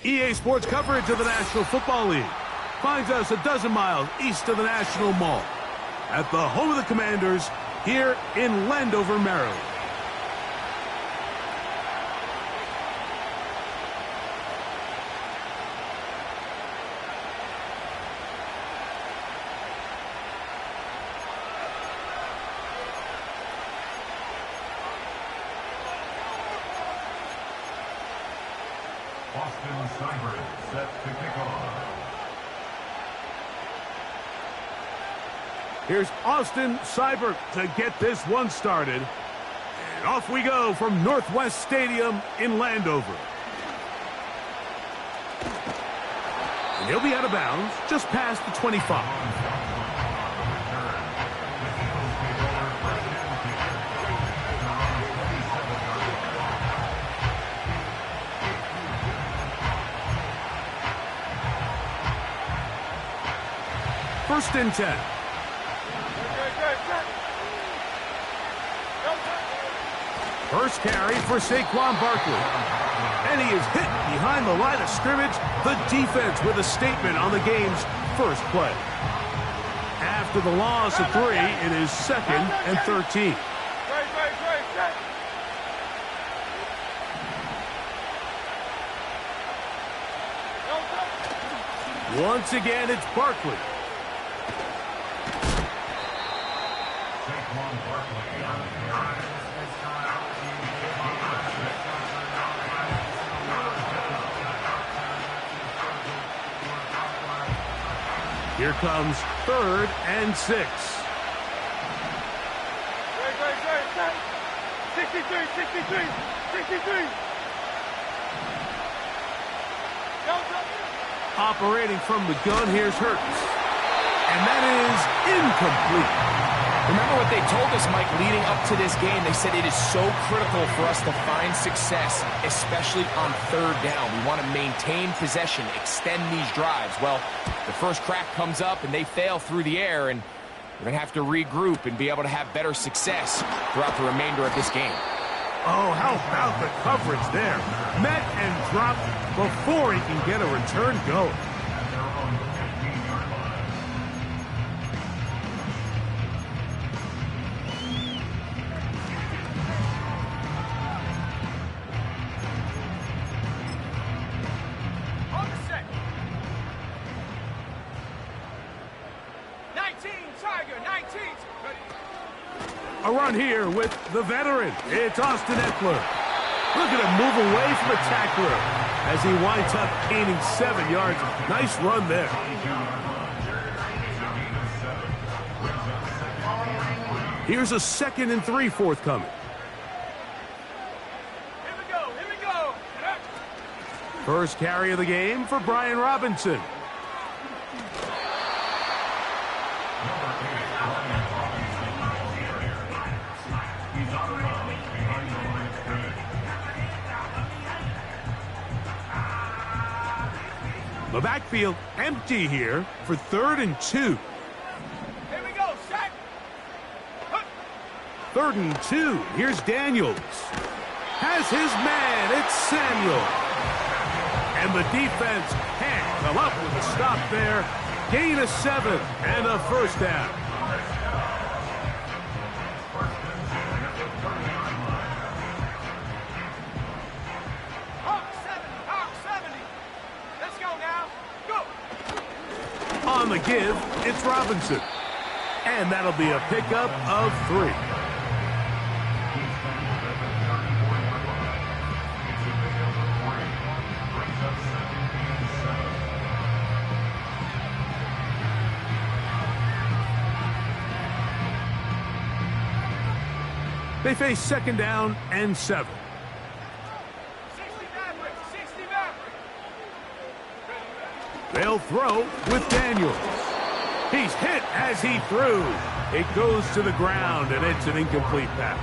EA Sports coverage of the National Football League finds us a dozen miles east of the National Mall at the home of the Commanders here in Landover, Maryland. Set to kick off. Here's Austin Seibert to get this one started. And off we go from Northwest Stadium in Landover. And he'll be out of bounds just past the 25. First and 10. First carry for Saquon Barkley. And he is hit behind the line of scrimmage. The defense with a statement on the game's first play. After the loss of 3, it is 2nd and 13. Once again, it's Barkley. Here comes 3rd and 6. 63. Operating from the gun, here's Hurts. And that is incomplete. Remember what they told us, Mike, leading up to this game. They said it is so critical for us to find success, especially on 3rd down. We want to maintain possession, extend these drives. Well, the first crack comes up and they fail through the air, and we're going to have to regroup and be able to have better success throughout the remainder of this game. Oh, how about the coverage there? Met and dropped before he can get a return going. A run here with the veteran. It's Austin Eckler. Look at him move away from a tackler as he winds up gaining 7 yards. Nice run there. Here's a 2nd and 3 forthcoming. Here we go. First carry of the game for Brian Robinson. The backfield empty here for 3rd and 2. Here we go, set. 3rd and 2. Here's Daniels. Has his man. It's Samuel. And the defense can't come up with a stop there. Gain of 7 and a first down. On the give, it's Robinson. And that'll be a pickup of 3. They face 2nd down and 7. They'll throw with Daniels. He's hit as he threw. It goes to the ground, and it's an incomplete pass.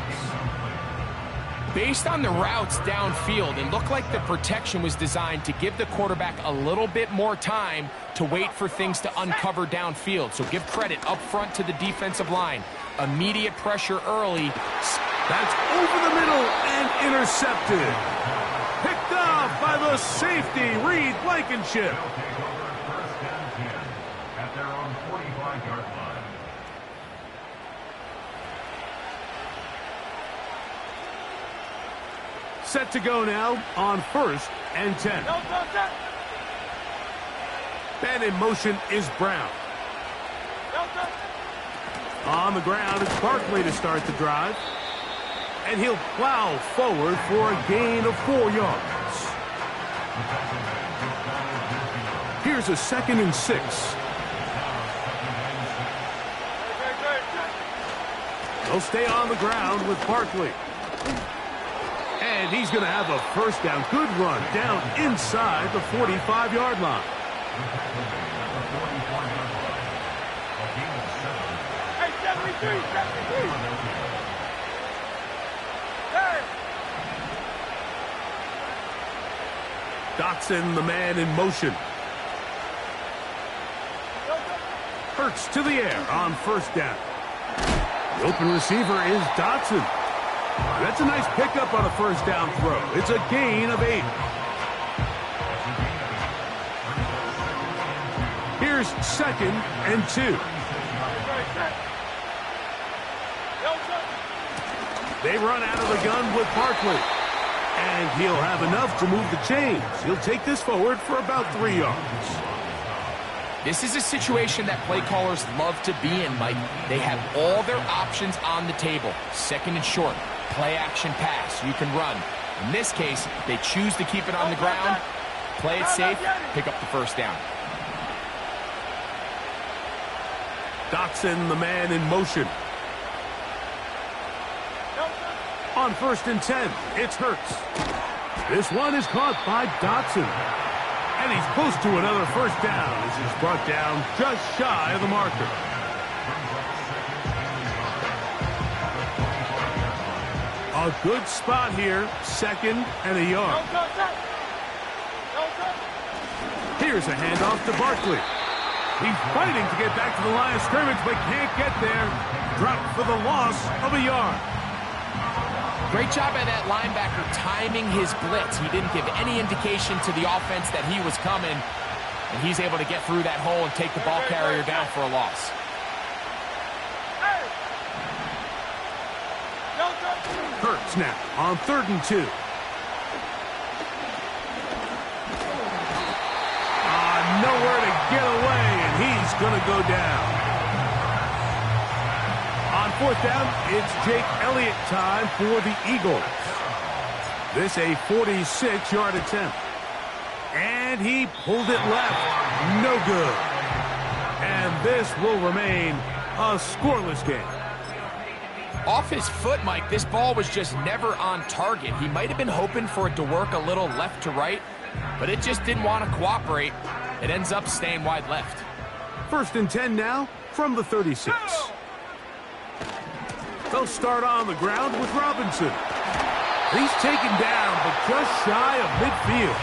Based on the routes downfield, it looked like the protection was designed to give the quarterback a little bit more time to wait for things to uncover downfield. So give credit up front to the defensive line. Immediate pressure early. That's over the middle and intercepted. Picked off by by the safety, Reed Blankenship. They'll take over first and 10 at their own 45-yard line. Set to go now on first and 10. Man in motion is Brown. On the ground, it's Barkley to start the drive. And he'll plow forward for a gain of 4 yards. Here's a 2nd and 6. They'll stay on the ground with Barkley. And he's going to have a first down. Good run down inside the 45-yard line. Hey, 73, 73. Dotson, the man in motion. Hurts to the air on first down. The open receiver is Dotson. That's a nice pickup on a first down throw. It's a gain of 8. Here's 2nd and 2. They run out of the gun with Barkley. And he'll have enough to move the chains. He'll take this forward for about 3 yards. This is a situation that play callers love to be in, Mike. They have all their options on the table. 2nd and short, play action pass, you can run. In this case, they choose to keep it on the ground, play it safe, pick up the first down. Dotson, the man in motion. On first and 10, it's Hurts. This one is caught by Dotson. And he's close to another first down. This is brought down just shy of the marker. A good spot here, 2nd and a yard. Here's a handoff to Barkley. He's fighting to get back to the line of scrimmage, but can't get there. Dropped for the loss of a yard. Great job by that linebacker timing his blitz. He didn't give any indication to the offense that he was coming, and he's able to get through that hole and take the ball carrier down for a loss. Hurts now on 3rd and 2. Nowhere to get away, and he's going to go down. On 4th down, it's Jake Elliott time for the Eagles. This a 46-yard attempt. And he pulled it left. No good. And this will remain a scoreless game. Off his foot, Mike, this ball was just never on target. He might have been hoping for it to work a little left to right, but it just didn't want to cooperate. It ends up staying wide left. 1st and 10 now from the 36. They'll start on the ground with Robinson. He's taken down, but just shy of midfield.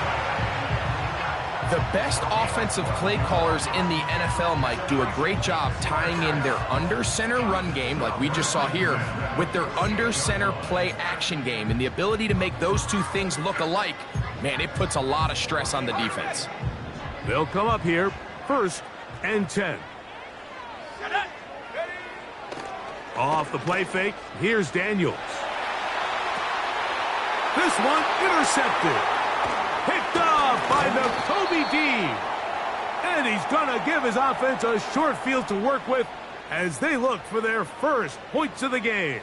The best offensive play callers in the NFL, Mike, do a great job tying in their under-center run game, like we just saw here, with their under-center play action game. And the ability to make those two things look alike, man, it puts a lot of stress on the defense. They'll come up here, 1st and 10. Off the play fake, here's Daniels. This one intercepted. Picked off by Nakobe Dean. And he's going to give his offense a short field to work with as they look for their first points of the game.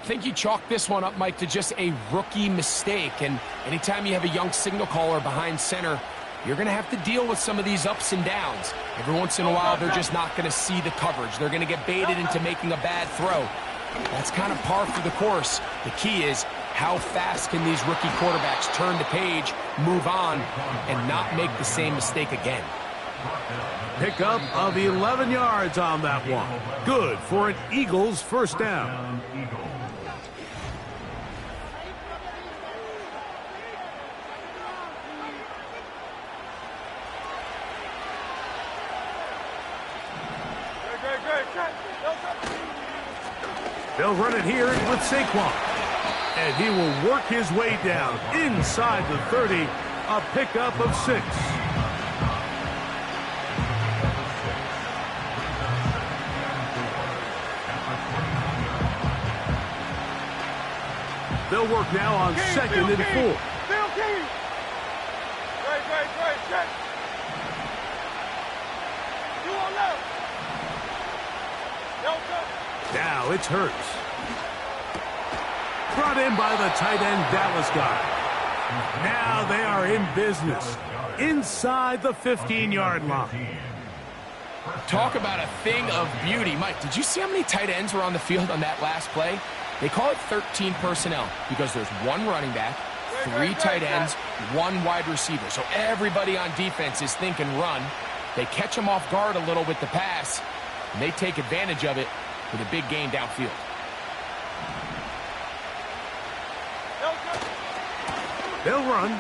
I think you chalk this one up, Mike, to just a rookie mistake. And anytime you have a young signal caller behind center, you're going to have to deal with some of these ups and downs. Every once in a while, they're just not going to see the coverage. They're going to get baited into making a bad throw. That's kind of par for the course. The key is, how fast can these rookie quarterbacks turn the page, move on, and not make the same mistake again? Pickup of 11 yards on that one. Good for an Eagles first down. They'll run it here with Saquon. And he will work his way down inside the 30, a pickup of 6. They'll work now on second and 4. Bill Key. Great, check. You on left. Now it's Hurts. Brought in by the tight end Dallas guy. Now they are in business inside the 15-yard line. Talk about a thing of beauty. Mike, did you see how many tight ends were on the field on that last play? They call it 13 personnel because there's 1 running back, 3 tight ends, 1 wide receiver. So everybody on defense is thinking run. They catch them off guard a little with the pass, and they take advantage of it with a big gain downfield. They'll run.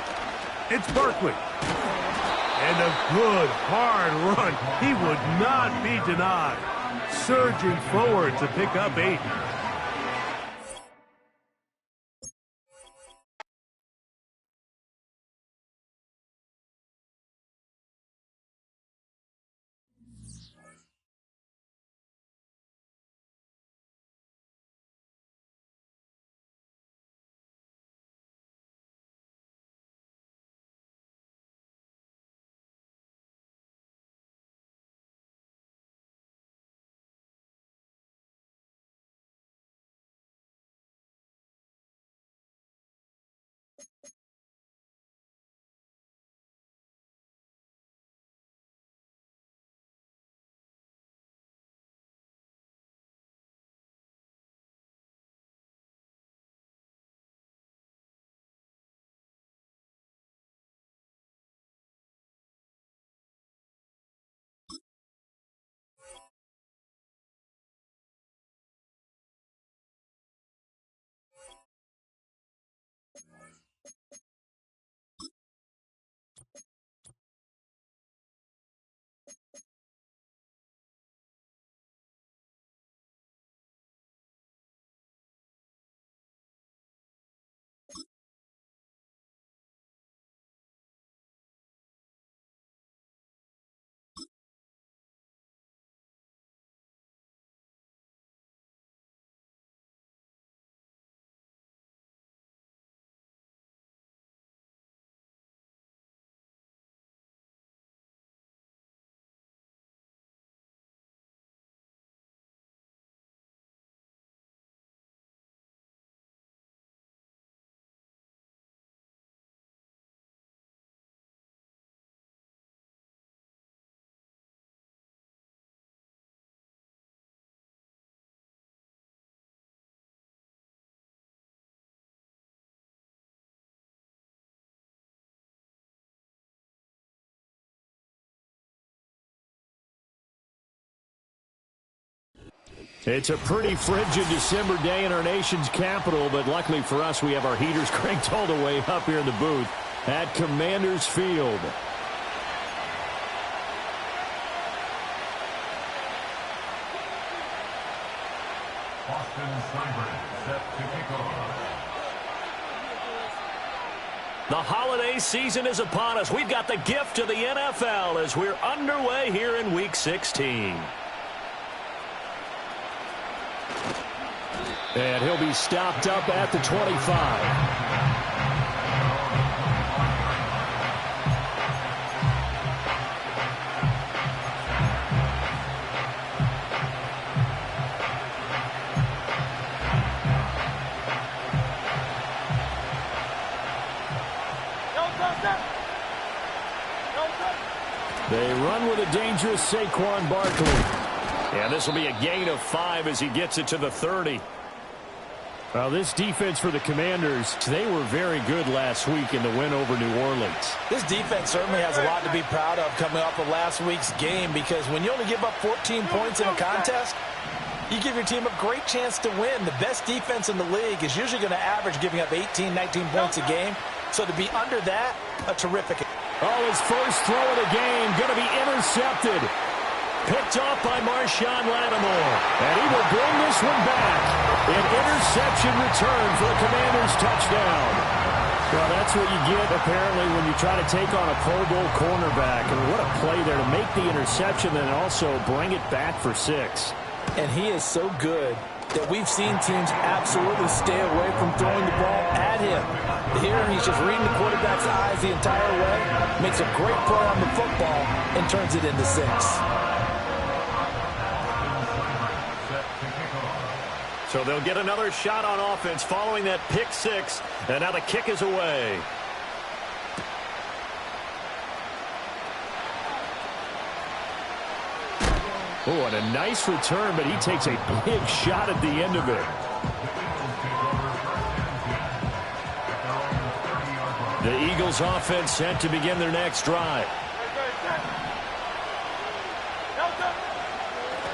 It's Barkley. And a good, hard run. He would not be denied. Surging forward to pick up 8. It's a pretty frigid December day in our nation's capital, but luckily for us, we have our heaters cranked all the way up here in the booth at Commanders Field. Boston Cyber set to kick off. The holiday season is upon us. We've got the gift of the NFL as we're underway here in Week 16. And he'll be stopped up at the 25. They run with a dangerous Saquon Barkley. And this will be a gain of 5 as he gets it to the 30. Well, this defense for the Commanders, they were very good last week in the win over New Orleans. This defense certainly has a lot to be proud of coming off of last week's game, because when you only give up 14 points in a contest, you give your team a great chance to win. The best defense in the league is usually going to average giving up 18, 19 points a game. So to be under that, a terrific. Oh, his first throw of the game going to be intercepted. picked off by Marshawn Lattimore. And he will bring this one back. An interception return for a Commanders touchdown. Well, that's what you get, apparently, when you try to take on a Pro Bowl cornerback. And what a play there to make the interception and also bring it back for 6. And he is so good that we've seen teams absolutely stay away from throwing the ball at him. Here, he's just reading the quarterback's eyes the entire way, makes a great play on the football, and turns it into 6. So they'll get another shot on offense following that pick 6, and now the kick is away. Oh, and a nice return, but he takes a big shot at the end of it. The Eagles offense set to begin their next drive.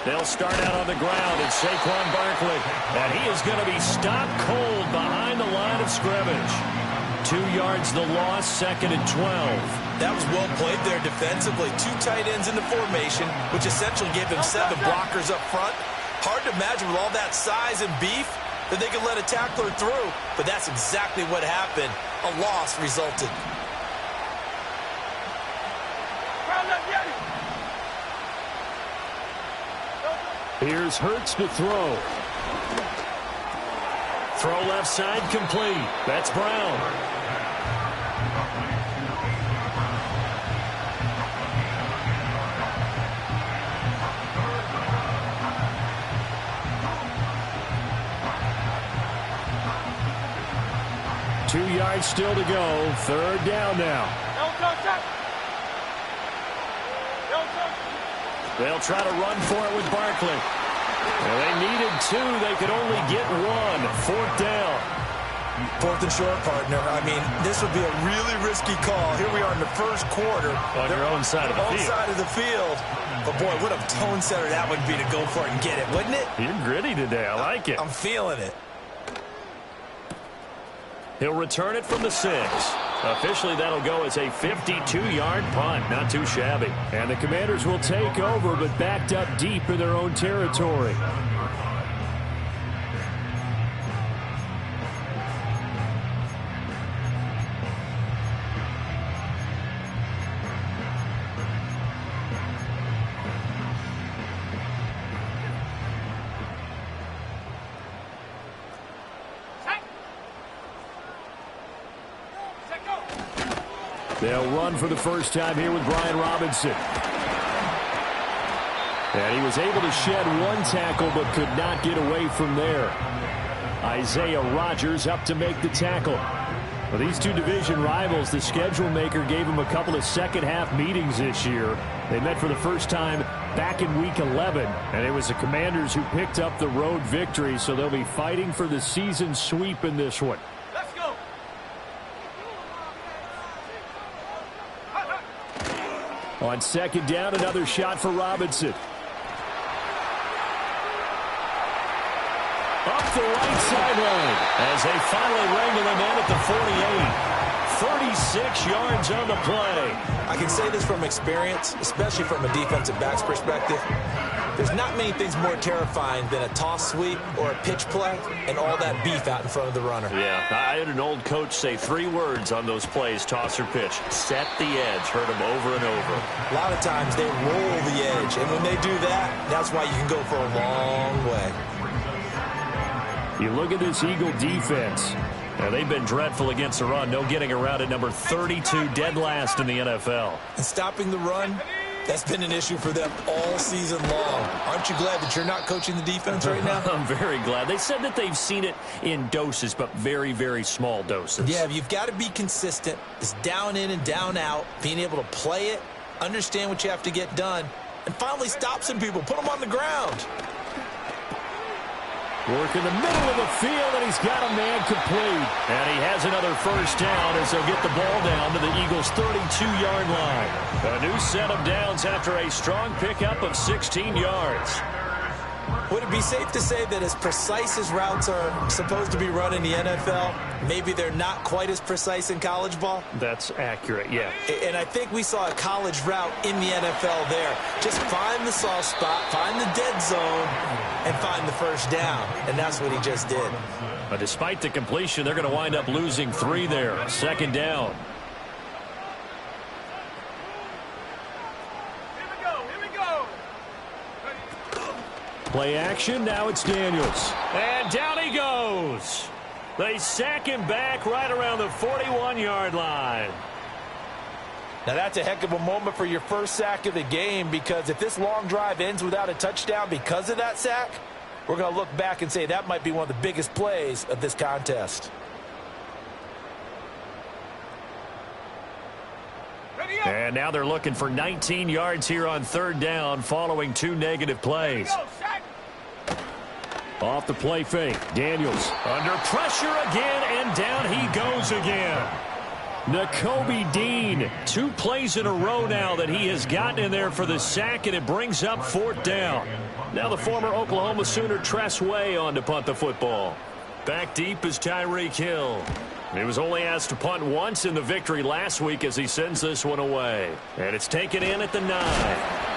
They'll start out on the ground, and Saquon Barkley. And he is going to be stopped cold behind the line of scrimmage. 2 yards the loss, 2nd and 12. That was well played there defensively. 2 tight ends in the formation, which essentially gave them 7 blockers up front. Hard to imagine with all that size and beef that they could let a tackler through. But that's exactly what happened. A loss resulted. Here's Hurts to throw. Throw left side complete. That's Brown. Two yards still to go. 3rd down now. They'll try to run for it with Barkley. Well, they needed 2. They could only get 1. 4th down. 4th and short, partner. I mean, this would be a really risky call. Here we are in the first quarter. On your own side of the field. Side of the field. But, boy, what a tone setter that would be to go for it and get it, wouldn't it? You're gritty today. I like it. I'm feeling it. He'll return it from the 6. Officially, that'll go as a 52-yard punt. Not too shabby. And the Commanders will take over, but backed up deep in their own territory. They'll run for the first time here with Brian Robinson. And he was able to shed 1 tackle but could not get away from there. Isaiah Rodgers up to make the tackle. Well, these 2 division rivals, the schedule maker gave them a couple of second-half meetings this year. They met for the first time back in Week 11, and it was the Commanders who picked up the road victory, so they'll be fighting for the season sweep in this one. On 2nd down, another shot for Robinson. Up the right sideline as they finally wrangle him in at the 48. 36 yards on the play. I can say this from experience, especially from a defensive back's perspective. There's not many things more terrifying than a toss sweep or a pitch play and all that beef out in front of the runner. Yeah, I had an old coach say 3 words on those plays, toss or pitch. Set the edge. Heard him over and over. A lot of times they roll the edge, and when they do that, that's why you can go for a long way. You look at this Eagle defense. Now, they've been dreadful against the run. No getting around at number 32, dead last in the NFL. And stopping the run, that's been an issue for them all season long. Aren't you glad that you're not coaching the defense right now? I'm very glad. They said that they've seen it in doses, but very, very small doses. Yeah, you've got to be consistent. It's down in and down out, being able to play it, understand what you have to get done, and finally stop some people, put them on the ground. Work in the middle of the field, and he's got a man complete. And he has another first down as they'll get the ball down to the Eagles' 32-yard line. A new set of downs after a strong pickup of 16 yards. Would it be safe to say that as precise as routes are supposed to be run in the NFL, maybe they're not quite as precise in college ball? That's accurate, yeah. And I think we saw a college route in the NFL there. Just find the soft spot, find the dead zone, and find the first down. And that's what he just did. But despite the completion, they're going to wind up losing 3 there. 2nd down. Play action, now it's Daniels. And down he goes. They sack him back right around the 41-yard line. Now that's a heck of a moment for your first sack of the game, because if this long drive ends without a touchdown because of that sack, we're going to look back and say that might be one of the biggest plays of this contest. And now they're looking for 19 yards here on 3rd down following 2 negative plays. Off the play fake. Daniels under pressure again, and down he goes again. Nakobe Dean, 2 plays in a row now that he has gotten in there for the sack, and it brings up 4th down. Now the former Oklahoma Sooner Tress Way on to punt the football. Back deep is Tyreek Hill. He was only asked to punt once in the victory last week as he sends this one away. And it's taken in at the 9.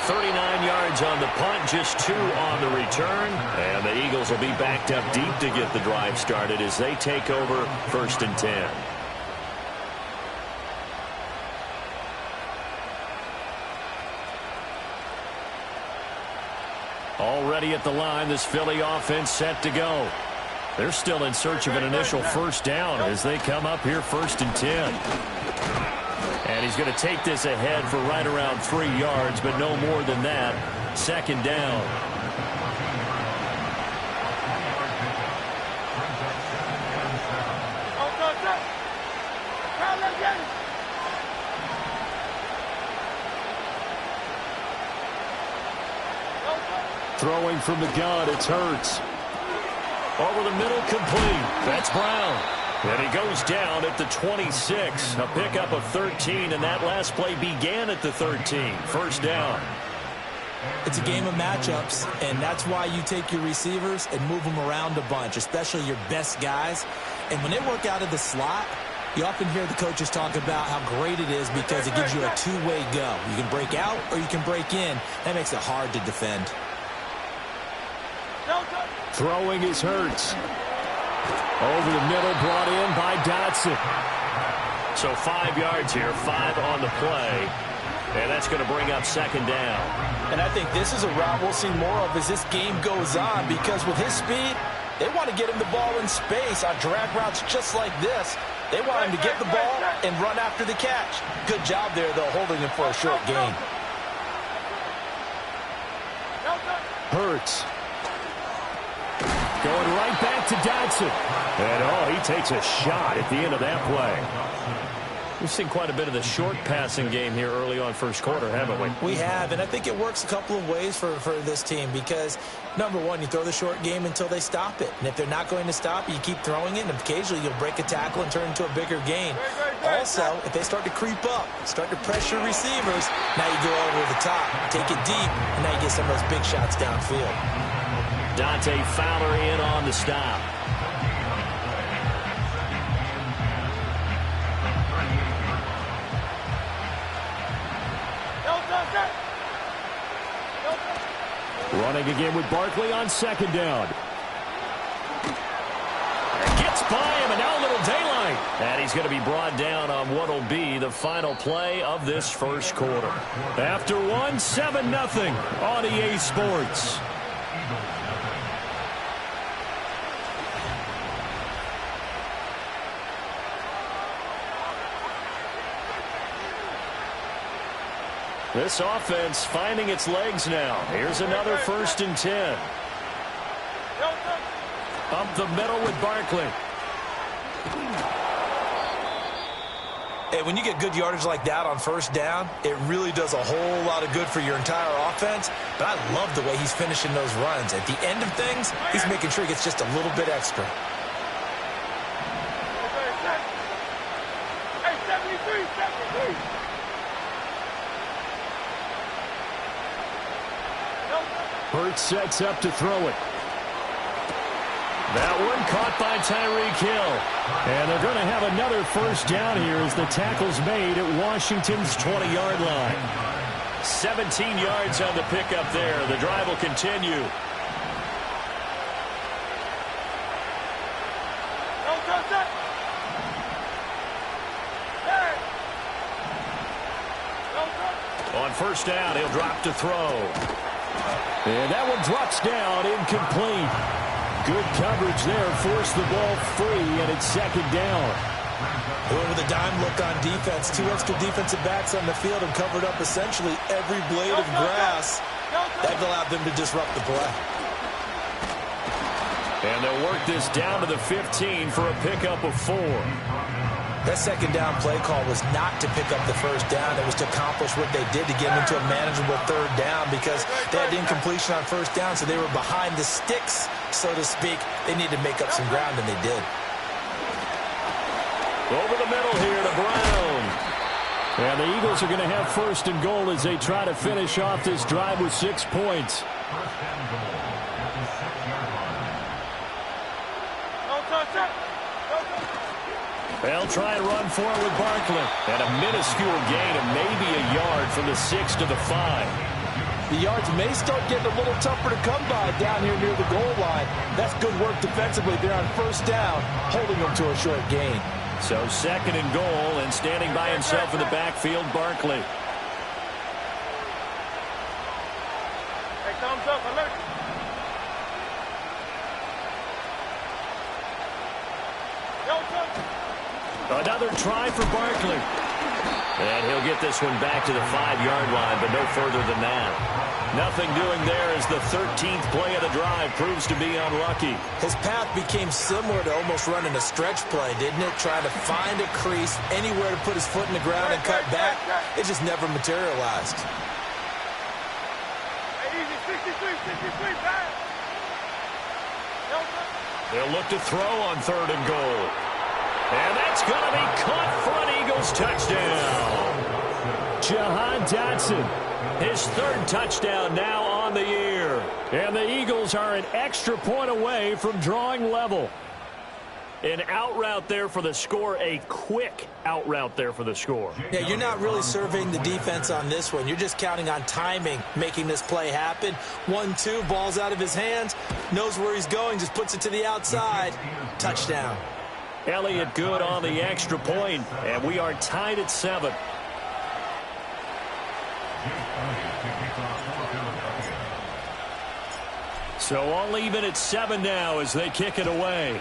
39 yards on the punt, just 2 on the return. And the Eagles will be backed up deep to get the drive started as they take over 1st and 10. Already at the line, this Philly offense set to go. They're still in search of an initial first down as they come up here 1st and 10. And he's going to take this ahead for right around 3 yards, but no more than that. 2nd down. Throwing from the gun, it's Hurts. Over the middle, complete. That's Brown. And he goes down at the 26. A pickup of 13, and that last play began at the 13. 1st down. It's a game of matchups, and that's why you take your receivers and move them around a bunch, especially your best guys. And when they work out of the slot, you often hear the coaches talk about how great it is because it gives you a two-way go. You can break out or you can break in. That makes it hard to defend. Throwing is Hurts. Over the middle, brought in by Dotson. So 5 yards here, 5 on the play. And that's going to bring up 2nd down. And I think this is a route we'll see more of as this game goes on, because with his speed, they want to get him the ball in space on drag routes just like this. They want him to get the ball and run after the catch. Good job there, though, holding him for a short gain. Hurts. Going right back to Dotson. And, he takes a shot at the end of that play. We've seen quite a bit of the short passing game here early on first quarter, haven't we? We have, and I think it works a couple of ways for this team because, number one, you throw the short game until they stop it. And if they're not going to stop it, you keep throwing it, and occasionally you'll break a tackle and turn into a bigger gain. Also, if they start to creep up, start to pressure receivers, now you go over the top, take it deep, and now you get some of those big shots downfield. Dante Fowler in on the stop. Running again with Barkley on 2nd down. Gets by him, and now a little daylight. And he's going to be brought down on what will be the final play of this first quarter. After one, 7-0 on EA Sports. This offense finding its legs now. Here's another 1st and 10. Up the middle with Barkley. Hey, when you get good yardage like that on 1st down, it really does a whole lot of good for your entire offense. But I love the way he's finishing those runs. At the end of things, he's making sure he gets just a little bit extra. Hey, 73. Hurts sets up to throw it. That one caught by Tyreek Hill. And they're going to have another first down here as the tackle's made at Washington's 20-yard line. 17 yards on the pickup there. The drive will continue. On first down, he'll drop to throw. And that one drops down, incomplete. Good coverage there, forced the ball free, and it's second down. Went with a dime look on defense. 2 extra defensive backs on the field and covered up essentially every blade of grass. That allowed them to disrupt the play. And they'll work this down to the 15 for a pickup of 4. That second down play call was not to pick up the first down. It was to accomplish what they did to get them into a manageable third down because they had incompletion on first down, so they were behind the sticks, so to speak. They needed to make up some ground, and they did. Over the middle here to Brown. And the Eagles are going to have first and goal as they try to finish off this drive with 6 points. First and goal at the 6-yard line. Don't touch it. They'll try and run for it with Barkley. And a minuscule gain of maybe a yard from the 6 to the 5. The yards may start getting a little tougher to come by down here near the goal line. That's good work defensively there on first down, holding them to a short gain. So second and goal, and standing by himself in the backfield, Barkley. Hey, thumbs up, alert. Another try for Barkley. And he'll get this one back to the 5-yard line, but no further than that. Nothing doing there as the 13th play of the drive proves to be unlucky. His path became similar to almost running a stretch play, didn't it? Trying to find a crease, anywhere to put his foot in the ground and cut back. It just never materialized. Hey, easy, 63, back. They'll look to throw on third and goal. And that's going to be caught for an Eagles touchdown. Jahan Dotson, his 3rd touchdown now on the year. And the Eagles are an extra point away from drawing level. An out route there for the score, a quick out route there for the score. Yeah, you're not really surveying the defense on this one. You're just counting on timing, making this play happen. 1-2, ball's out of his hands, knows where he's going, just puts it to the outside. Touchdown. Elliott good on the extra point, and we are tied at 7. So all even at 7 now as they kick it away.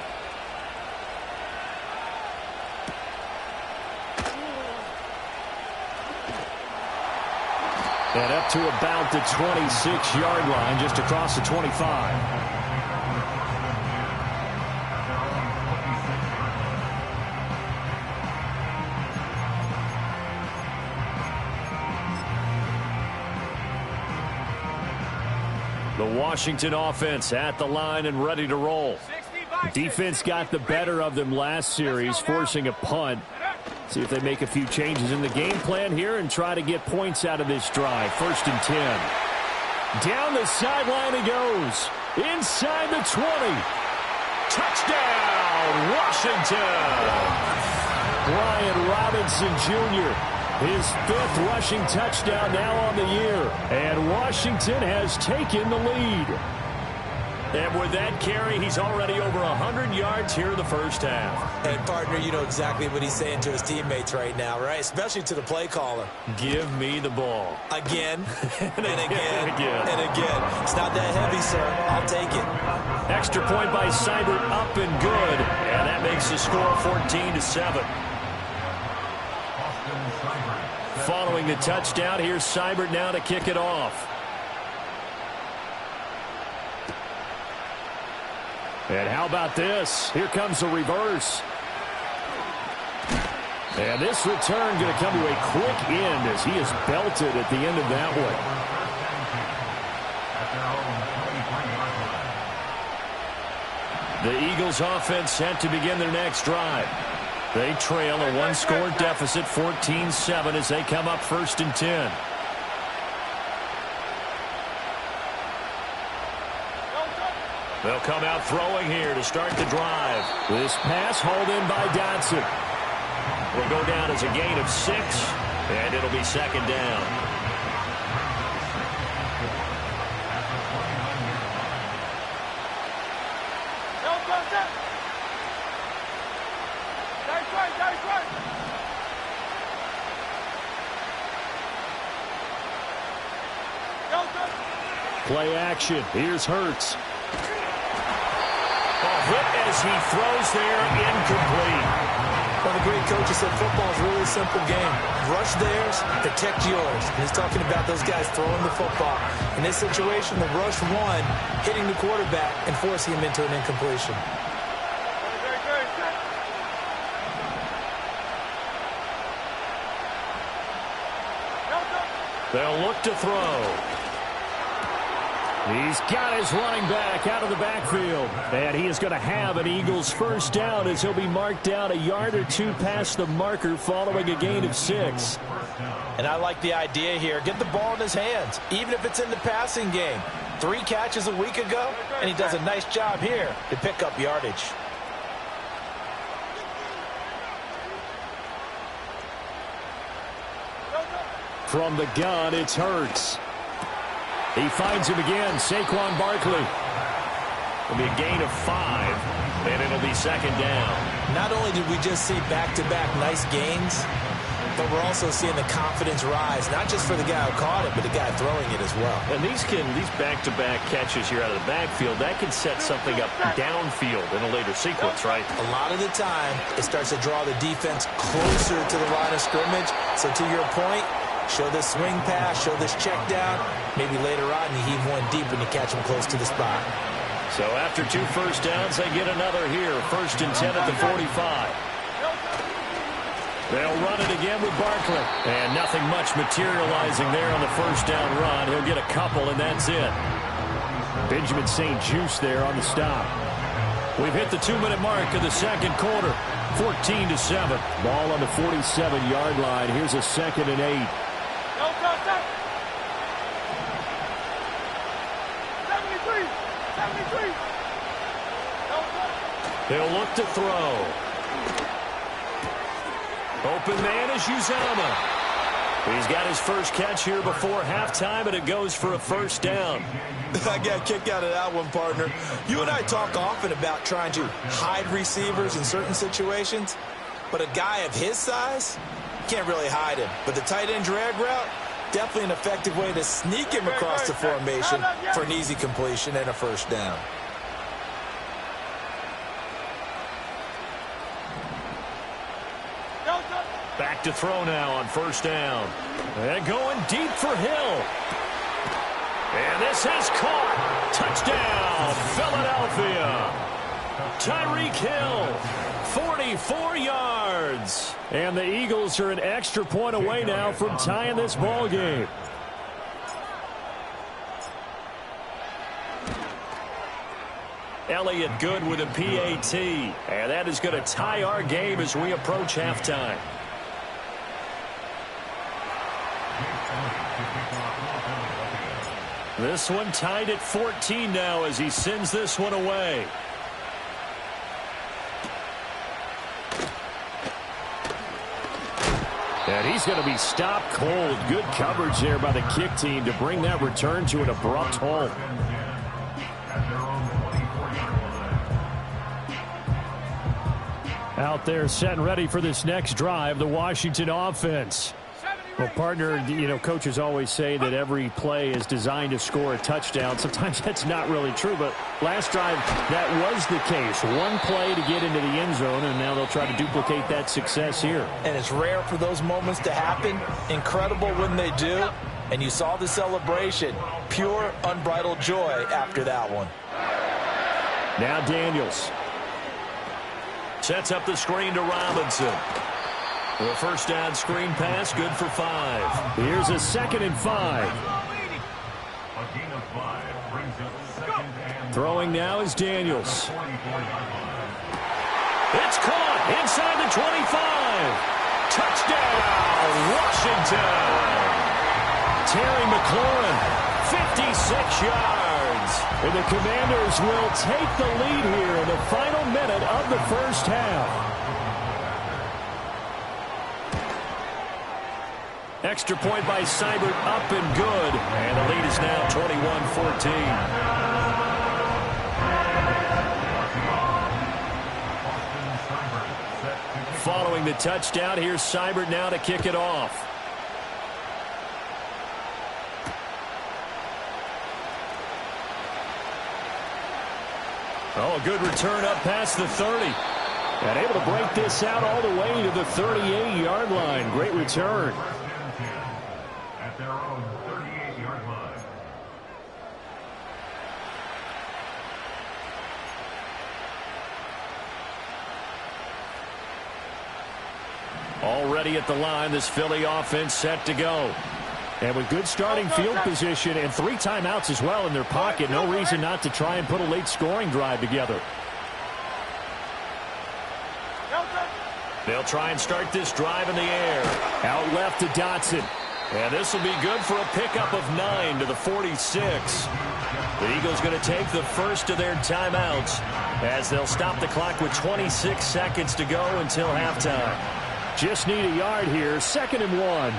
And up to about the 26-yard line, just across the 25. The Washington offense at the line and ready to roll. Defense got the better of them last series, forcing a punt. See if they make a few changes in the game plan here and try to get points out of this drive. 1st and 10. Down the sideline he goes. Inside the 20. Touchdown, Washington. Brian Robinson Jr., his 5th rushing touchdown now on the year. And Washington has taken the lead. And with that carry, he's already over 100 yards here in the first half. And, partner, you know exactly what he's saying to his teammates right now, right? Especially to the play caller. Give me the ball. Again, and again, and again. It's not that heavy, sir. I'll take it. Extra point by Seibert, up and good. And that makes the score 14-7. Following the touchdown, here's Seibert now to kick it off. And how about this? Here comes a reverse. And this return going to come to a quick end as he is belted at the end of that one. The Eagles offense set to begin their next drive. They trail a 1-score deficit, 14-7, as they come up 1st and 10. They'll come out throwing here to start the drive. This pass hauled in by Dotson. Will go down as a gain of 6, and it'll be second down. Play action. Here's Hurts. Hit as he throws there, incomplete. One of the great coaches said football is really a simple game. Rush theirs, protect yours. And he's talking about those guys throwing the football. In this situation, the rush one, hitting the quarterback and forcing him into an incompletion. They'll look to throw. He's got his running back out of the backfield. And he is going to have an Eagles first down as he'll be marked down a yard or 2 past the marker following a gain of 6. And I like the idea here. Get the ball in his hands, even if it's in the passing game. 3 catches a week ago, and he does a nice job here to pick up yardage. From the gun, it's Hurts. He finds him again, Saquon Barkley. It'll be a gain of 5, and it'll be second down. Not only did we just see back-to-back nice gains, but we're also seeing the confidence rise, not just for the guy who caught it, but the guy throwing it as well. And these back-to-back catches here out of the backfield, that can set something up downfield in a later sequence, right? A lot of the time, it starts to draw the defense closer to the line of scrimmage. So to your point, show this swing pass, show this check down. Maybe later on you heave one deep when you catch him close to the spot. So after 2 first downs, they get another here. 1st and 10 at the 45. They'll run it again with Barkley. And nothing much materializing there on the first down run. He'll get a couple, and that's it. Benjamin St. Juste there on the stop. We've hit the 2-minute mark of the second quarter. 14-7. Ball on the 47-yard line. Here's a 2nd and 8. They'll look to throw. Open man is Uzama. He's got his first catch here before halftime, and it goes for a first down. I got a kick out of that one, partner. You and I talk often about trying to hide receivers in certain situations, but a guy of his size, can't really hide him. But the tight end drag route, definitely an effective way to sneak him across the formation for an easy completion and a first down. Back to throw now on first down. And going deep for Hill. And this is caught. Touchdown, Philadelphia. Tyreek Hill, 44 yards. And the Eagles are an extra point away now from tying this ball game. Elliott good with a PAT. And that is going to tie our game as we approach halftime. This one tied at 14 now as he sends this one away. And he's going to be stopped cold. Good coverage there by the kick team to bring that return to an abrupt halt. Out there set and ready for this next drive, the Washington offense. Well, partner, you know, coaches always say that every play is designed to score a touchdown. Sometimes that's not really true, but last drive, that was the case. One play to get into the end zone, and now they'll try to duplicate that success here. And it's rare for those moments to happen. Incredible when they do. And you saw the celebration. Pure, unbridled joy after that one. Now Daniels. Sets up the screen to Robinson. The first down screen pass, good for 5. Here's a 2nd and 5. Throwing now is Daniels. It's caught inside the 25. Touchdown, Washington. Terry McLaurin, 56 yards. ends. And the Commanders will take the lead here in the final minute of the first half. Extra point by Seibert, up and good. And the lead is now 21-14. Following the touchdown, here's Seibert now to kick it off. Oh, a good return up past the 30. And able to break this out all the way to the 38-yard line. Great return. At their own 38-yard line. Already at the line, this Philly offense set to go. And with good starting field position and 3 timeouts as well in their pocket, no reason not to try and put a late scoring drive together. They'll try and start this drive in the air. Out left to Dotson. And this will be good for a pickup of 9 to the 46. The Eagles going to take the first of their timeouts as they'll stop the clock with 26 seconds to go until halftime. Just need a yard here, 2nd and 1.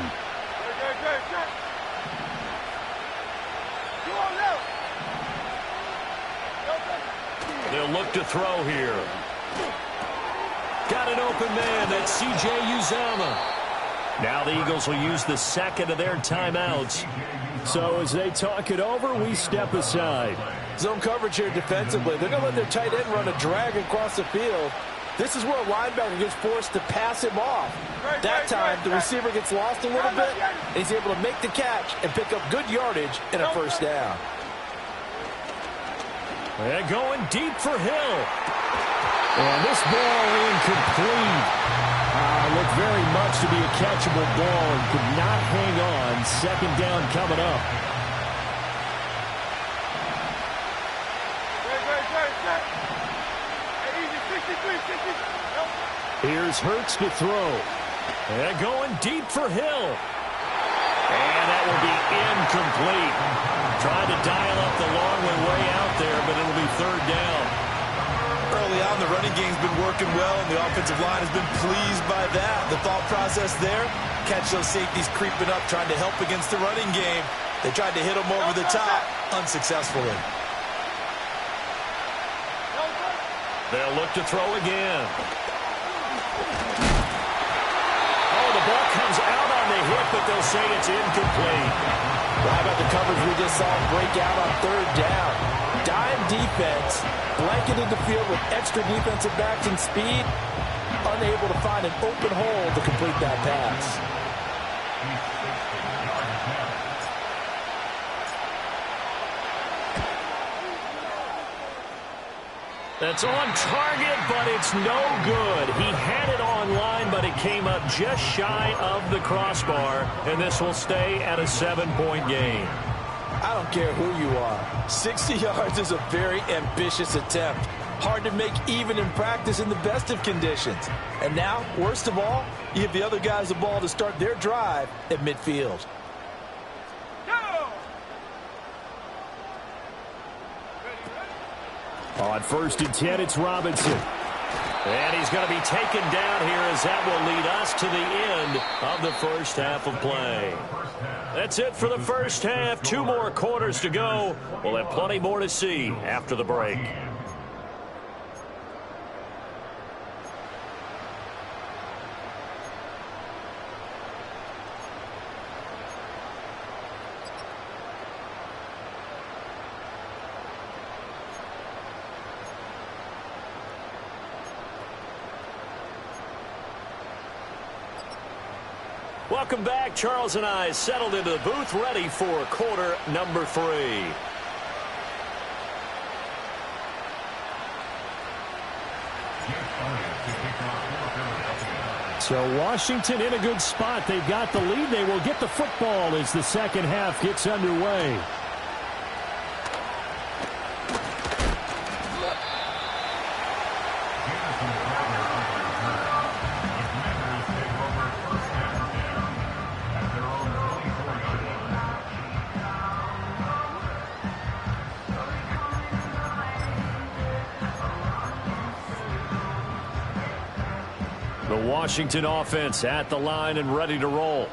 They'll look to throw here. Got an open man. That's C.J. Uzomah. Now the Eagles will use the 2nd of their timeouts. So as they talk it over, we step aside. Zone coverage here defensively. They're going to let their tight end run a drag across the field. This is where a linebacker gets forced to pass him off. That time, the receiver gets lost a little bit, and he's able to make the catch and pick up good yardage in a first down. And going deep for Hill. And this ball incomplete. Looked very much to be a catchable ball and could not hang on. 2nd down coming up. Here's Hurts to throw. And going deep for Hill. And that will be incomplete. Tried to dial up the long way out there, but it'll be 3rd down. Early on, the running game's been working well, and the offensive line has been pleased by that. The thought process there, catch those safeties creeping up, trying to help against the running game. They tried to hit them over the top, unsuccessfully. They'll look to throw again. Oh, the ball comes out on the hit, but they'll say it's incomplete. How about the coverage we just saw break out on 3rd down? Dime defense, blanketed the field with extra defensive backs and speed, unable to find an open hole to complete that pass. That's on target, but it's no good. He had it on line, but it came up just shy of the crossbar, and this will stay at a 7-point game. I don't care who you are. 60 yards is a very ambitious attempt. Hard to make even in practice in the best of conditions. And now, worst of all, you give the other guys the ball to start their drive at midfield. On 1st and 10, it's Robinson. And he's going to be taken down here as that will lead us to the end of the first half of play. That's it for the first half. 2 more quarters to go. We'll have plenty more to see after the break. Welcome back. Charles and I settled into the booth, ready for quarter number 3. So Washington in a good spot. They've got the lead. They will get the football as the second half gets underway. Washington offense at the line and ready to roll.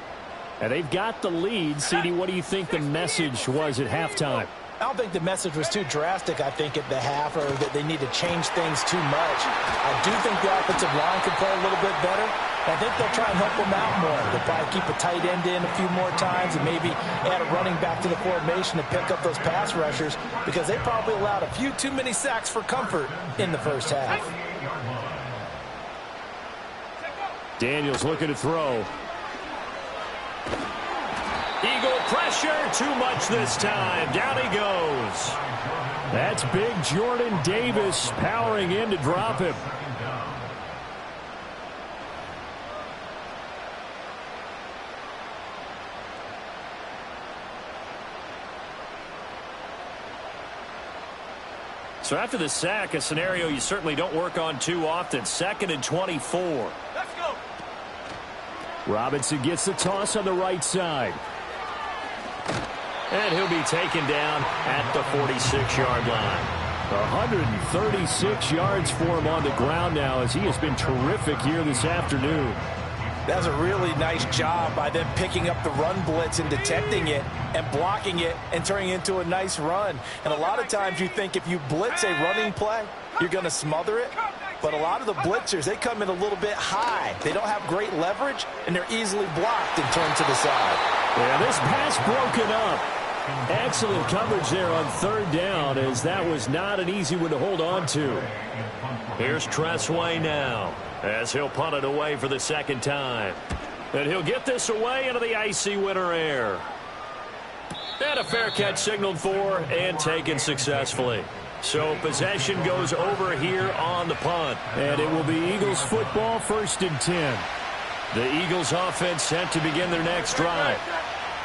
And they've got the lead. CD, what do you think the message was at halftime? I don't think the message was too drastic, I think, at the half, or that they need to change things too much. I do think the offensive line could play a little bit better. I think they'll try and help them out more. They'll probably keep a tight end in a few more times and maybe add a running back to the formation to pick up those pass rushers, because they probably allowed a few too many sacks for comfort in the first half. Daniels looking to throw. Eagle pressure, too much this time. Down he goes. That's big Jordan Davis powering in to drop him. So after the sack, a scenario you certainly don't work on too often. 2nd and 24. Let's go. Robinson gets the toss on the right side. And he'll be taken down at the 46-yard line. 136 yards for him on the ground now, as he has been terrific here this afternoon. That's a really nice job by them picking up the run blitz and detecting it and blocking it and turning it into a nice run. And a lot of times you think if you blitz a running play, you're going to smother it. But a lot of the blitzers, they come in a little bit high. They don't have great leverage, and they're easily blocked and turned to the side. Yeah, this pass broken up. Excellent coverage there on 3rd down, as that was not an easy one to hold on to. Here's Tressway now, as he'll punt it away for the 2nd time. And he'll get this away into the icy winter air. And a fair catch signaled for and taken successfully. So possession goes over here on the punt. And it will be Eagles football, 1st and 10. The Eagles offense set to begin their next drive.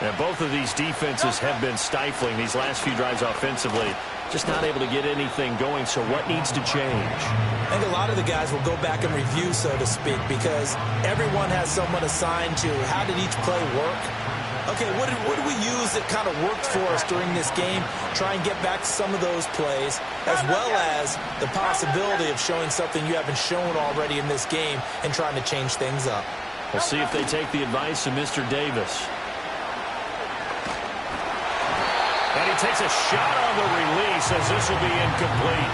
And both of these defenses have been stifling these last few drives offensively. Just not able to get anything going, so what needs to change? I think a lot of the guys will go back and review, so to speak, because everyone has someone assigned to how did each play work. Okay, what did we use that kind of worked for us during this game? Try and get back to some of those plays, as well as the possibility of showing something you haven't shown already in this game and trying to change things up. We'll see if they take the advice of Mr. Davis. And he takes a shot on the release, as this will be incomplete.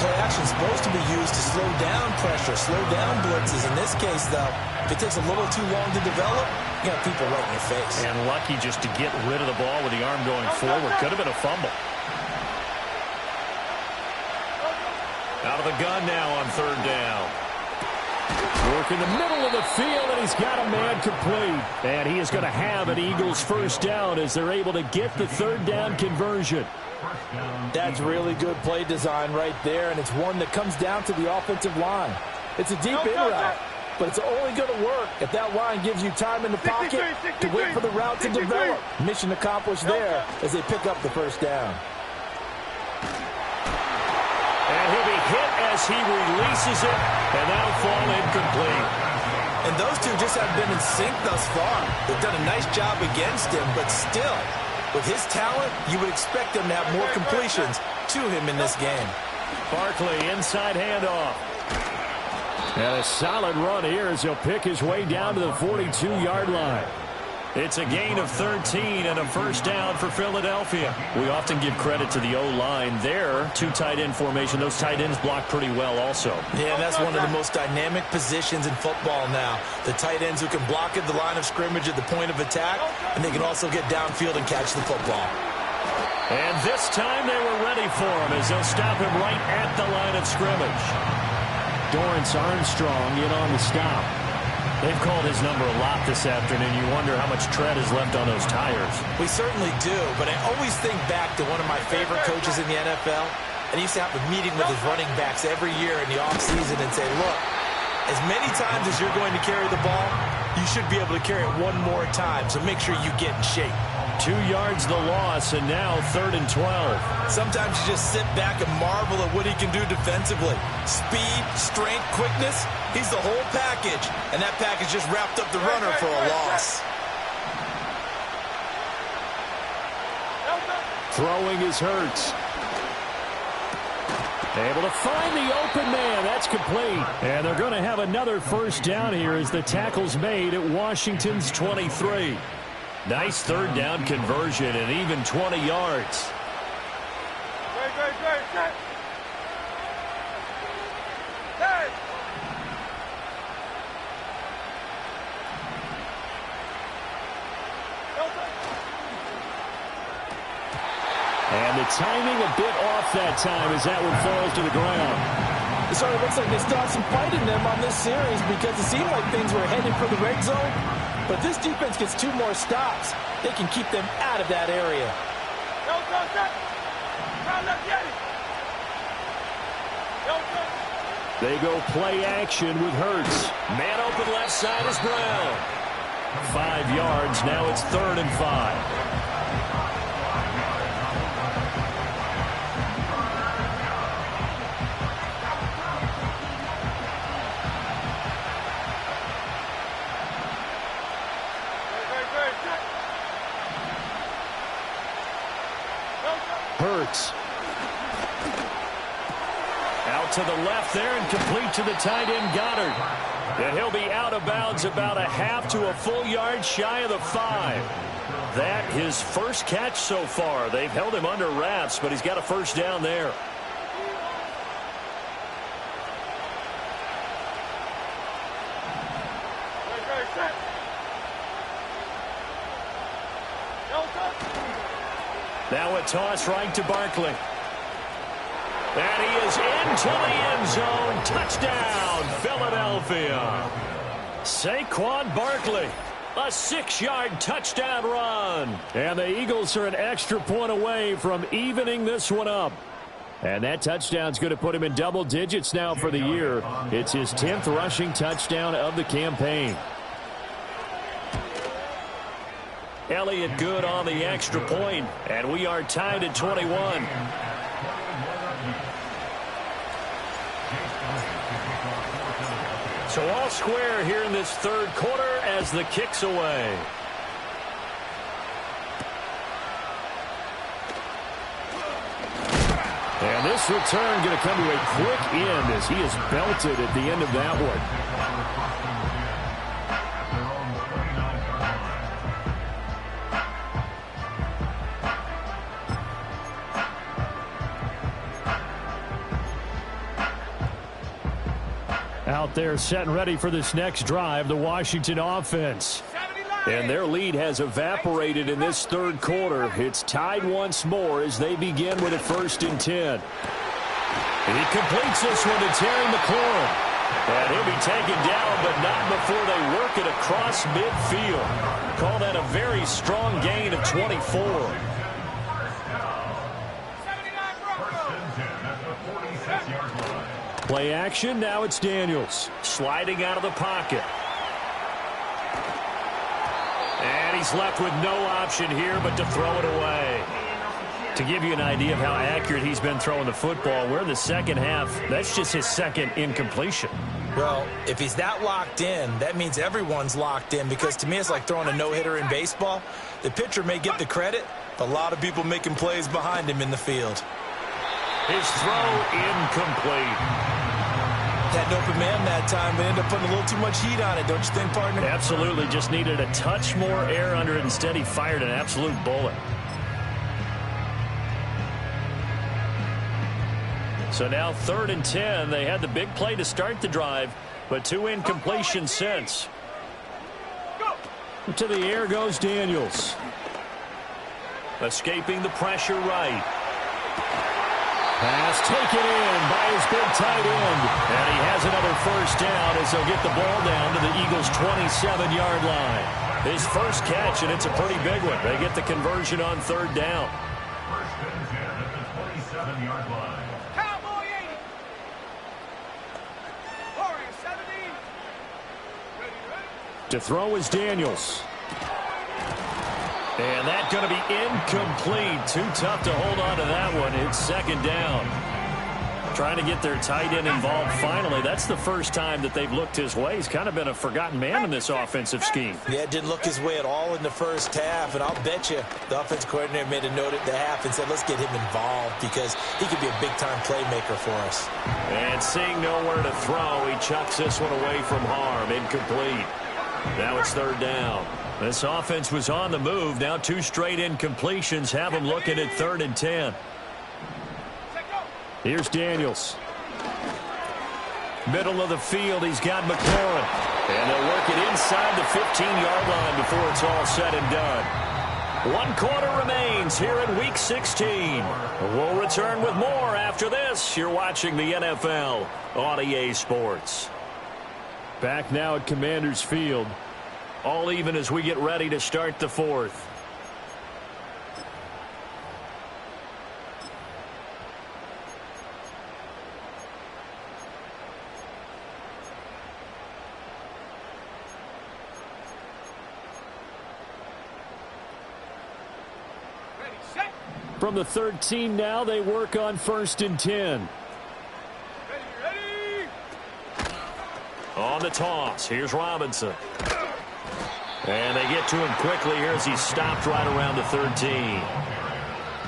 Play action is supposed to be used to slow down pressure, slow down blitzes. In this case, though, if it takes a little too long to develop, you got people right in your face. And lucky just to get rid of the ball with the arm going forward. Could have been a fumble. Out of the gun now on 3rd down. Work in the middle of the field, and he's got a man complete. And he is going to have an Eagles 1st down as they're able to get the 3rd down conversion. That's really good play design right there, and it's one that comes down to the offensive line. It's a deep in route, but it's only going to work if that line gives you time in the pocket to wait for the route to develop. Mission accomplished there as they pick up the 1st down. And he'll be hit as he releases it, and that'll fall incomplete. And those two just have been in sync thus far. They've done a nice job against him, but still, with his talent, you would expect them to have more completions to him in this game. Barkley, inside handoff. And a solid run here as he'll pick his way down to the 42-yard line. It's a gain of 13 and a 1st down for Philadelphia. We often give credit to the O-line there. 2 tight end formation. Those tight ends block pretty well also. Yeah, that's one of the most dynamic positions in football now. The tight ends who can block at the line of scrimmage at the point of attack, and they can also get downfield and catch the football. And this time they were ready for him as they'll stop him right at the line of scrimmage. Dorrance Armstrong in on the stop. They've called his number a lot this afternoon. You wonder how much tread is left on those tires. We certainly do, but I always think back to one of my favorite coaches in the NFL. And he used to have a meeting with his running backs every year in the offseason and say, look, as many times as you're going to carry the ball, you should be able to carry it one more time, so make sure you get in shape. 2 yards the loss, and now 3rd and 12. Sometimes you just sit back and marvel at what he can do defensively. Speed, strength, quickness, he's the whole package. And that package just wrapped up the runner for a loss. Throwing is Hurts. Able to find the open man. That's complete. And they're going to have another first down here as the tackle's made at Washington's 23. Nice third down conversion and even 20 yards. Great. Hey! And the timing a bit off that time as that one falls to the ground. It sort of looks like they still have some fight in them on this series because it seemed like things were headed for the red zone. But this defense gets 2 more stops. They can keep them out of that area. They go play action with Hurts. Man open left side is Brown. 5 yards. Now it's 3rd and 5. Hurts. Out to the left there and complete to the tight end Goddard. And he'll be out of bounds about a half to a full yard shy of the 5. That his first catch so far. They've held him under wraps, but he's got a first down there. Now a toss right to Barkley. And he is into the end zone. Touchdown, Philadelphia. Saquon Barkley. A 6-yard touchdown run. And the Eagles are an extra point away from evening this one up. And that touchdown's going to put him in double digits now for the year. It's his 10th rushing touchdown of the campaign. Elliott good on the extra point, and we are tied at 21. So all square here in this third quarter as the kick's away. And this return going to come to a quick end as he is belted at the end of that one. Out there set and ready for this next drive, the Washington offense. And their lead has evaporated in this third quarter. It's tied once more as they begin with a 1st and 10. And he completes this one to Terry McLaurin. And he'll be taken down, but not before they work it across midfield. Call that a very strong gain of 24. Play action, now it's Daniels. Sliding out of the pocket. And he's left with no option here but to throw it away. To give you an idea of how accurate he's been throwing the football, we're in the second half. That's just his second incompletion. Well, if he's that locked in, that means everyone's locked in, because to me it's like throwing a no-hitter in baseball. The pitcher may get the credit, but a lot of people making plays behind him in the field. His throw incomplete. Had an open man that time, but ended up putting a little too much heat on it, don't you think, partner? Absolutely. Just needed a touch more air under it. Instead, he fired an absolute bullet. So now 3rd and 10. They had the big play to start the drive, but 2 incompletions since. To the air goes Daniels. Escaping the pressure right. Pass taken in by his big tight end. And he has another first down as they'll get the ball down to the Eagles' 27-yard line. His first catch, and it's a pretty big one. They get the conversion on 3rd down. 1st and 10 at the 27-yard line. Cowboy 80. Warrior 70. Ready. To throw is Daniels. And that's going to be incomplete. Too tough to hold on to that one. It's 2nd down. Trying to get their tight end involved finally. That's the first time that they've looked his way. He's kind of been a forgotten man in this offensive scheme. Yeah, it didn't look his way at all in the first half, and I'll bet you the offensive coordinator made a note at the half and said, let's get him involved because he could be a big-time playmaker for us. And seeing nowhere to throw, he chucks this one away from harm. Incomplete. Now it's third down. This offense was on the move. Now 2 straight incompletions have them looking at 3rd and 10. Here's Daniels. Middle of the field, he's got McLaurin. And they'll work it inside the 15-yard line before it's all said and done. 1 quarter remains here in Week 16. We'll return with more after this. You're watching the NFL on EA Sports. Back now at Commanders Field. All even as we get ready to start the 4th. From the 13 now, they work on 1st and 10. Ready. On the toss, here's Robinson. And they get to him quickly here as he's stopped right around the 13.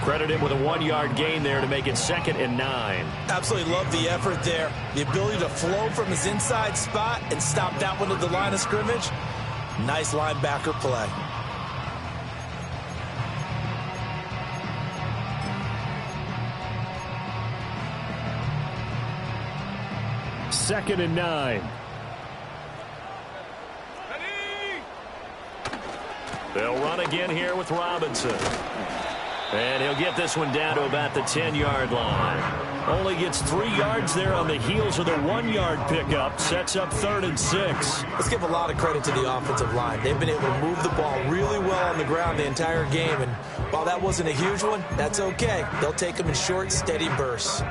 Credit him with a 1-yard gain there to make it 2nd and 9. Absolutely love the effort there. The ability to flow from his inside spot and stop that one at the line of scrimmage. Nice linebacker play. Second and 9. Ready. They'll run again here with Robinson. And he'll get this one down to about the 10-yard line. Only gets 3 yards there on the heels of the 1-yard pickup. Sets up 3rd and 6. Let's give a lot of credit to the offensive line. They've been able to move the ball really well on the ground the entire game. And while that wasn't a huge one, that's okay. They'll take them in short, steady bursts.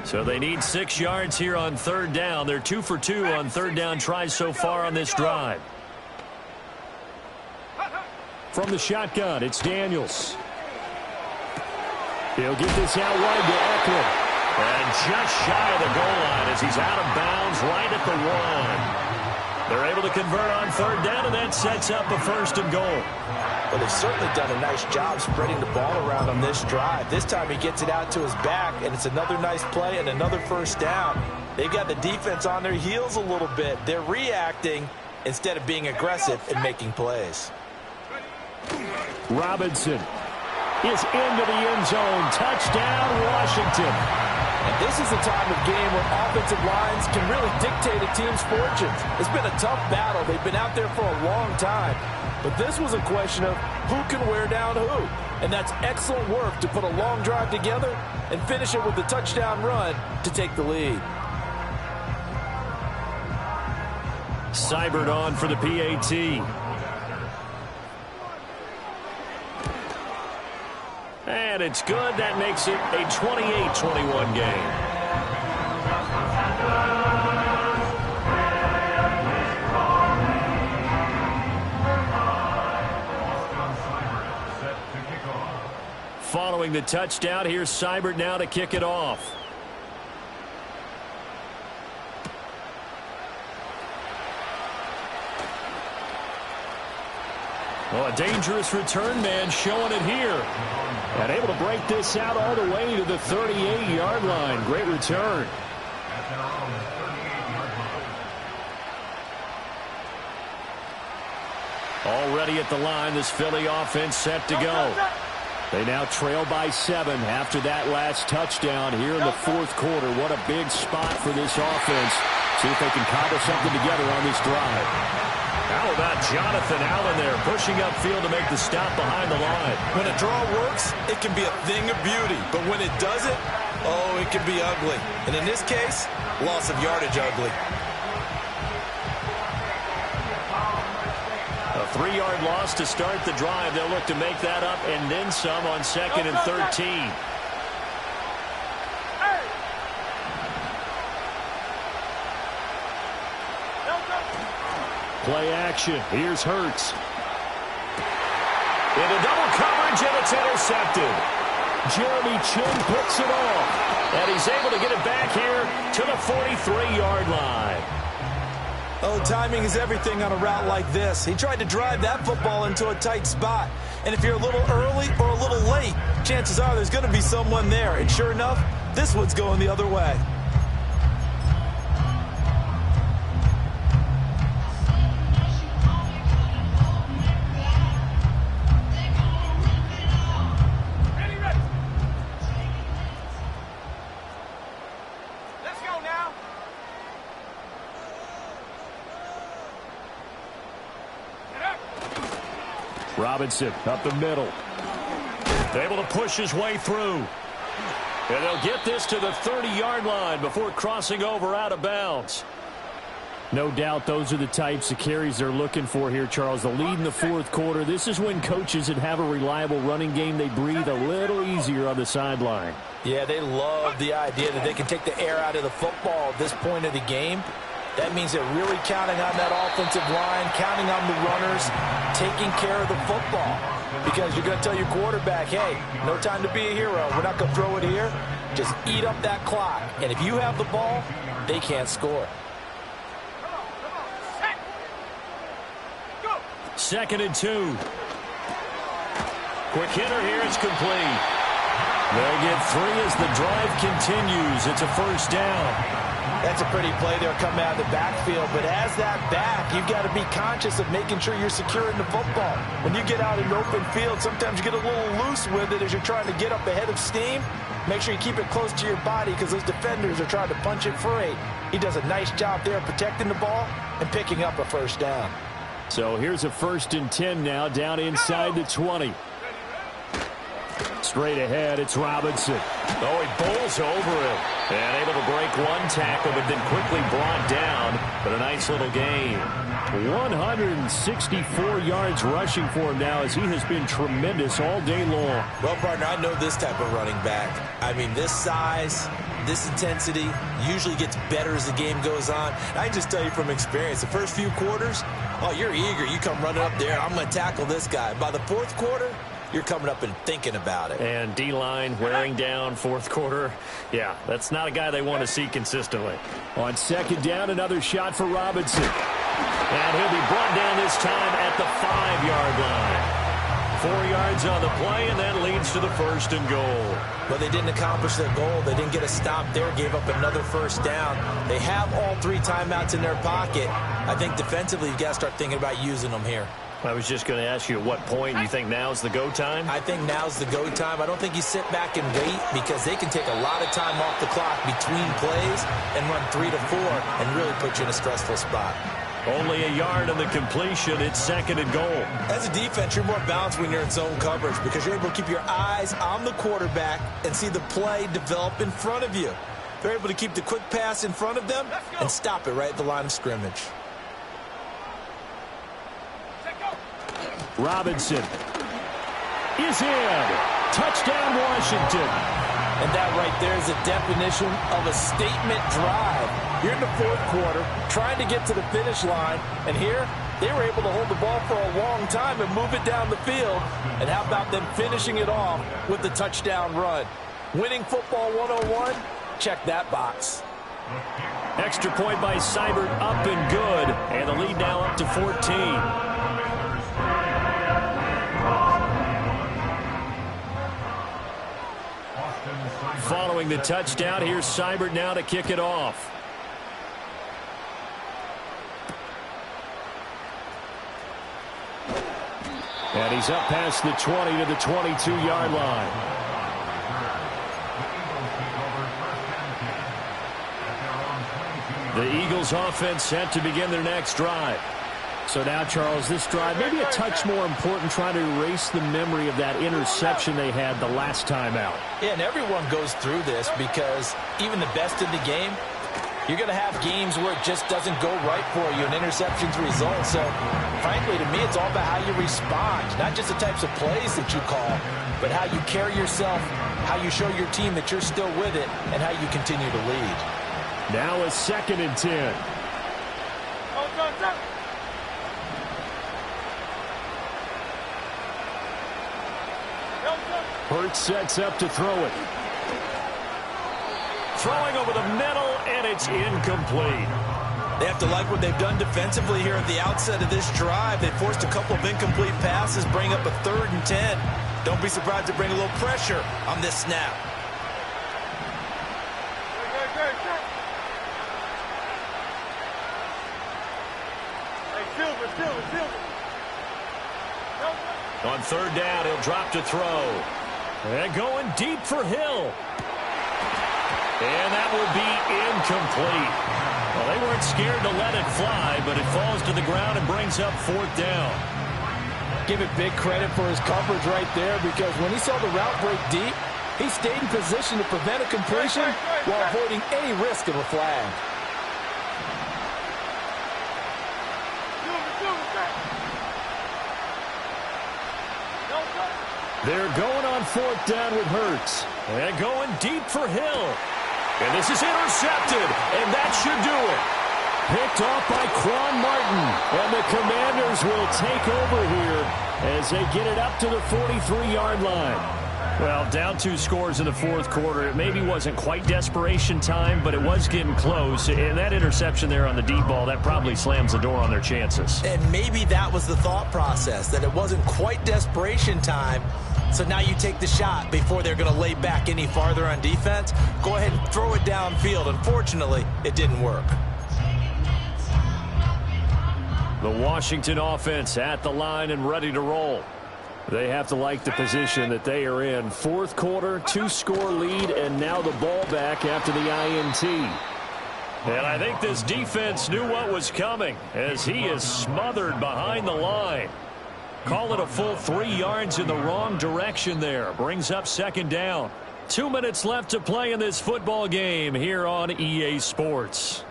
So they need 6 yards here on 3rd down. They're 2 for 2 on 3rd down tries so far on this drive. From the shotgun, it's Daniels. He'll get this out wide to Eckler. And just shy of the goal line as he's out of bounds right at the 1. They're able to convert on 3rd down, and that sets up a 1st and goal. Well, they've certainly done a nice job spreading the ball around on this drive. This time he gets it out to his back, and it's another nice play and another 1st down. They've got the defense on their heels a little bit. They're reacting instead of being aggressive and making plays. Robinson is into the end zone. Touchdown, Washington. And this is a time of game where offensive lines can really dictate a team's fortunes. It's been a tough battle. They've been out there for a long time. But this was a question of who can wear down who. And that's excellent work to put a long drive together and finish it with a touchdown run to take the lead. Seibert on for the PAT. And it's good. That makes it a 28-21 game. Following the touchdown, here's Seibert now to kick it off. Well, a dangerous return man showing it here. And able to break this out all the way to the 38-yard line. Great return. Already at the line, this Philly offense set to go. They now trail by 7 after that last touchdown here in the 4th quarter. What a big spot for this offense. See if they can cobble something together on this drive. How about Jonathan Allen there pushing upfield to make the stop behind the line? When a draw works, it can be a thing of beauty. But when it doesn't, oh, it can be ugly. And in this case, loss of yardage ugly. A 3-yard loss to start the drive. They'll look to make that up and then some on 2nd and 13. Play action. Here's Hurts. Into double coverage, and it's intercepted. Jeremy Chin picks it off. And he's able to get it back here to the 43-yard line. Oh, timing is everything on a route like this. He tried to drive that football into a tight spot. And if you're a little early or a little late, chances are there's going to be someone there. And sure enough, this one's going the other way. Robinson up the middle. Able to push his way through. And they'll get this to the 30-yard line before crossing over out of bounds. No doubt those are the types of carries they're looking for here, Charles. The lead in the fourth quarter. This is when coaches that have a reliable running game, they breathe a little easier on the sideline. Yeah, they love the idea that they can take the air out of the football at this point of the game. That means they're really counting on that offensive line, counting on the runners, taking care of the football. Because you're going to tell your quarterback, hey, no time to be a hero. We're not going to throw it here. Just eat up that clock. And if you have the ball, they can't score. Second and 2. Quick hitter here. It's complete. They get 3 as the drive continues. It's a first down. That's a pretty play there coming out of the backfield. But as that back, you've got to be conscious of making sure you're securing the football. When you get out in open field, sometimes you get a little loose with it as you're trying to get up ahead of steam. Make sure you keep it close to your body because those defenders are trying to punch it free. He does a nice job there protecting the ball and picking up a first down. So here's a 1st and 10 now down inside the 20. Straight ahead, it's Robinson. Oh, he bowls over him. And able to break one tackle, but then quickly brought down. But a nice little gain. 164 yards rushing for him now as he has been tremendous all day long. Well, partner, I know this type of running back. I mean, this size, this intensity usually gets better as the game goes on. I can just tell you from experience, the first few quarters, oh, you're eager. You come running up there, I'm going to tackle this guy. By the fourth quarter, you're coming up and thinking about it. And D-line wearing down fourth quarter. Yeah, that's not a guy they want to see consistently. On second down, another shot for Robinson. And he'll be brought down this time at the 5-yard line. 4 yards on the play, and that leads to the 1st and goal. But they didn't accomplish their goal. They didn't get a stop there, gave up another first down. They have all 3 timeouts in their pocket. I think defensively, you've got to start thinking about using them here. I was just going to ask you at what point you think now's the go time? I think now's the go time. I don't think you sit back and wait because they can take a lot of time off the clock between plays and run 3 to 4 and really put you in a stressful spot. Only a yard on the completion. It's 2nd and goal. As a defense, you're more balanced when you're in zone coverage because you're able to keep your eyes on the quarterback and see the play develop in front of you. They're able to keep the quick pass in front of them and stop it right at the line of scrimmage. Robinson is in. Touchdown, Washington. And that right there is a definition of a statement drive. You're in the fourth quarter, trying to get to the finish line, and here they were able to hold the ball for a long time and move it down the field. And how about them finishing it off with the touchdown run? Winning football 101, check that box. Extra point by Seibert, up and good. And the lead now up to 14. Following the touchdown, here's Seibert now to kick it off. And he's up past the 20 to the 22-yard line. The Eagles offense set to begin their next drive. So now, Charles, this drive maybe a touch more important, trying to erase the memory of that interception they had the last time out. Yeah, and everyone goes through this because even the best in the game, you're going to have games where it just doesn't go right for you, and interceptions result. So, frankly, to me, it's all about how you respond, not just the types of plays that you call, but how you carry yourself, how you show your team that you're still with it, and how you continue to lead. Now a 2nd and 10. Hurts sets up to throw it. Throwing over the middle, and it's incomplete. They have to like what they've done defensively here at the outset of this drive. They forced a couple of incomplete passes, bring up a 3rd and 10. Don't be surprised to bring a little pressure on this snap. On 3rd down, he'll drop to throw. And going deep for Hill. And that will be incomplete. Well, they weren't scared to let it fly, but it falls to the ground and brings up 4th down. Give it big credit for his coverage right there, because when he saw the route break deep, he stayed in position to prevent a completion while avoiding any risk of a flag. They're going on 4th down with Hurts. And going deep for Hill. And this is intercepted, and that should do it. Picked off by Quan Martin. And the Commanders will take over here as they get it up to the 43-yard line. Well, down 2 scores in the 4th quarter. It maybe wasn't quite desperation time, but it was getting close. And that interception there on the deep ball, that probably slams the door on their chances. And maybe that was the thought process, that it wasn't quite desperation time. So now you take the shot before they're going to lay back any farther on defense. Go ahead and throw it downfield. Unfortunately, it didn't work. The Washington offense at the line and ready to roll. They have to like the position that they are in. 4th quarter, 2-score lead, and now the ball back after the INT. And I think this defense knew what was coming as he is smothered behind the line. Call it a full 3 yards in the wrong direction there. Brings up 2nd down. 2 minutes left to play in this football game here on EA Sports.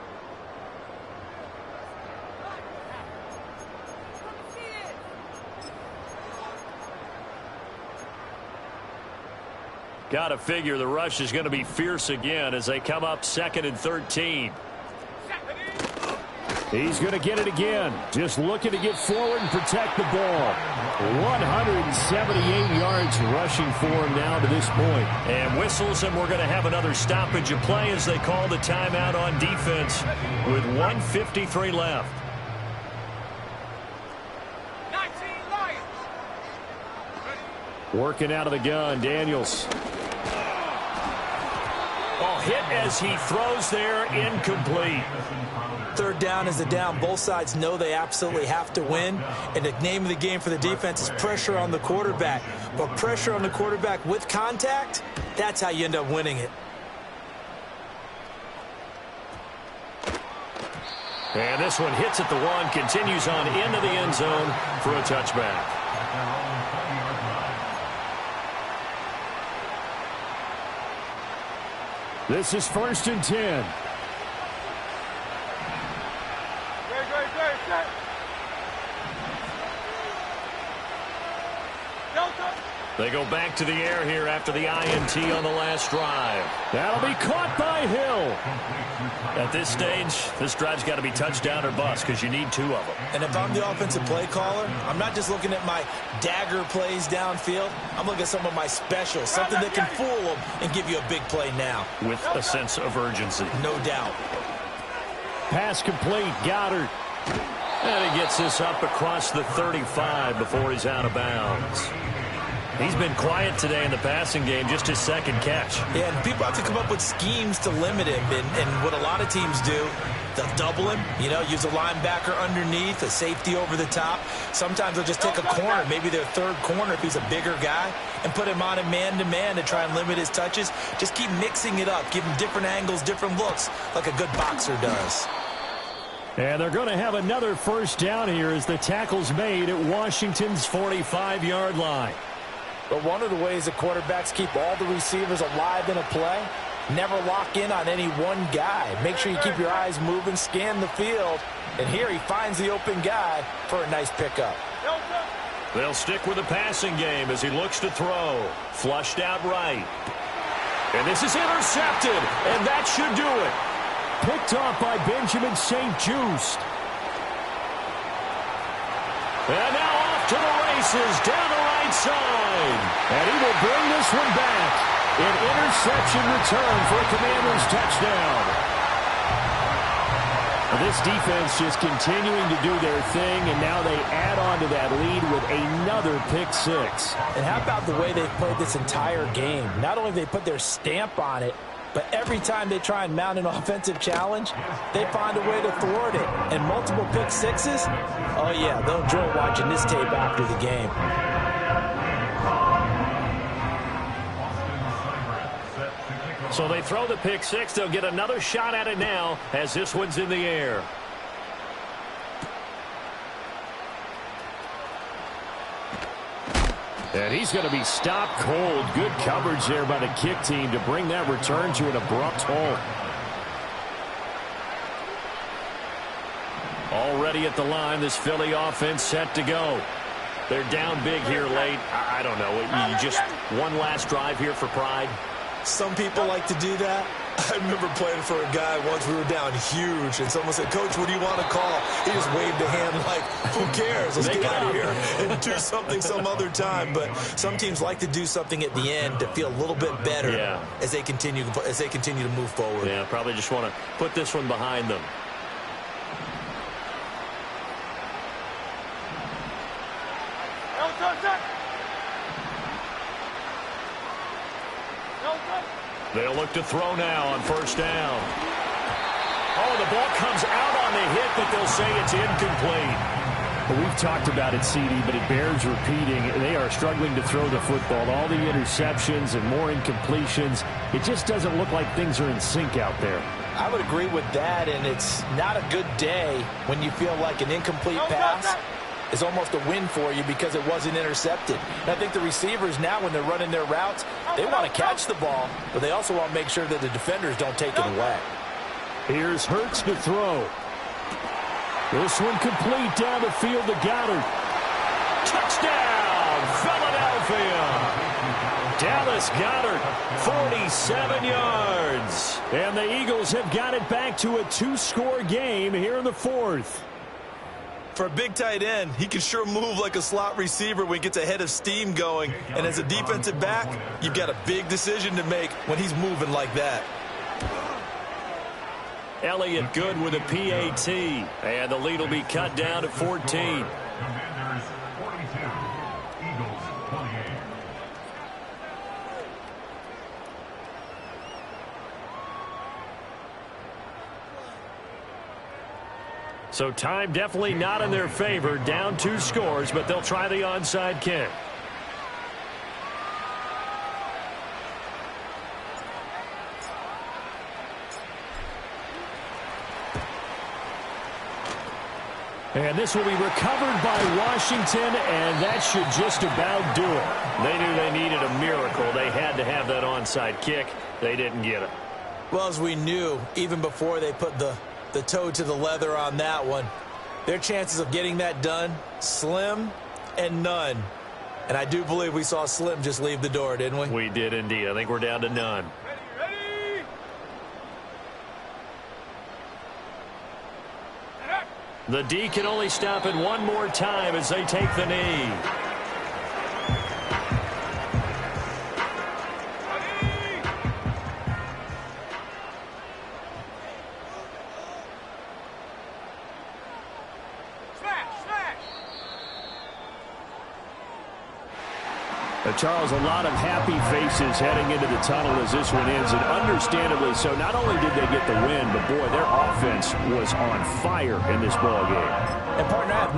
Got to figure the rush is going to be fierce again as they come up 2nd and 13. He's going to get it again. Just looking to get forward and protect the ball. 178 yards rushing for him now to this point. And whistles, and we're going to have another stoppage of play as they call the timeout on defense with 1:53 left. 19 Lions. Working out of the gun, Daniels. Oh, hit as he throws there, incomplete. 3rd down is a down. Both sides know they absolutely have to win. And the name of the game for the defense is pressure on the quarterback. But pressure on the quarterback with contact, that's how you end up winning it. And this one hits at the 1, continues on into the end zone for a touchback. This is 1st and 10. They go back to the air here after the INT on the last drive. That'll be caught by Hill. At this stage, this drive's got to be touchdown or bust because you need 2 of them. And if I'm the offensive play caller, I'm not just looking at my dagger plays downfield. I'm looking at some of my specials, something that can fool them and give you a big play now. With a sense of urgency. No doubt. Pass complete, Goddard. And he gets this up across the 35 before he's out of bounds. He's been quiet today in the passing game, just his 2nd catch. Yeah, and people have to come up with schemes to limit him. And what a lot of teams do, they'll double him, use a linebacker underneath, a safety over the top. Sometimes they'll just take a corner, maybe their 3rd corner if he's a bigger guy, and put him on a man-to-man to try and limit his touches. Just keep mixing it up, give him different angles, different looks, like a good boxer does. And they're going to have another 1st down here as the tackle's made at Washington's 45-yard line. But one of the ways that quarterbacks keep all the receivers alive in a play, never lock in on any one guy. Make sure you keep your eyes moving, scan the field. And here he finds the open guy for a nice pickup. They'll stick with the passing game as he looks to throw. Flushed out right. And this is intercepted, and that should do it. Picked off by Benjamin St-Juste. And now off to the races down the right right side. And he will bring this one back. An interception return for a Commanders touchdown. This defense just continuing to do their thing, and now they add on to that lead with another pick six. And how about the way they've played this entire game? Not only have they put their stamp on it, but every time they try and mount an offensive challenge, they find a way to thwart it. And multiple pick sixes? Oh, yeah, they'll enjoy watching this tape after the game. So they throw the pick six. They'll get another shot at it now as this one's in the air. And he's going to be stopped cold. Good coverage there by the kick team to bring that return to an abrupt halt. Already at the line, this Philly offense set to go. They're down big here late. I don't know. You just one last drive here for pride. Some people like to do that. I remember playing for a guy once. We were down huge, and someone said, "Coach, what do you want to call?" He just waved a hand like, "Who cares? Let's get out of here and do something some other time." But some teams like to do something at the end to feel a little bit better as they continue to move forward. Yeah, probably just want to put this one behind them. They'll look to throw now on first down. Oh, the ball comes out on the hit, but they'll say it's incomplete. Well, we've talked about it, CD, but it bears repeating. They are struggling to throw the football. All the interceptions and more incompletions. It just doesn't look like things are in sync out there. I would agree with that, and it's not a good day when you feel like an incomplete pass is almost a win for you because it wasn't intercepted. And I think the receivers now, when they're running their routes, they want to catch the ball, but they also want to make sure that the defenders don't take it away. Here's Hurts to throw. This one complete down the field to Goddard. Touchdown, Philadelphia! Dallas Goedert, 47 yards. And the Eagles have got it back to a two-score game here in the fourth. For a big tight end, he can sure move like a slot receiver when he gets a head of steam going. And as a defensive back, you've got a big decision to make when he's moving like that. Elliott good with a PAT. And the lead will be cut down to 14. Commanders 42, Eagles 28. So time definitely not in their favor. Down 2 scores, but they'll try the onside kick. And this will be recovered by Washington, and that should just about do it. They knew they needed a miracle. They had to have that onside kick. They didn't get it. Well, as we knew, even before they put the toe to the leather on that one, their chances of getting that done, slim and none. And I do believe we saw Slim just leave the door, didn't we? We did indeed. I think we're down to none. Ready? The D can only stop it one more time as they take the knee. Charles, a lot of happy faces heading into the tunnel as this one ends, and understandably so. Not only did they get the win, but boy, their offense was on fire in this ball game. And partner, I have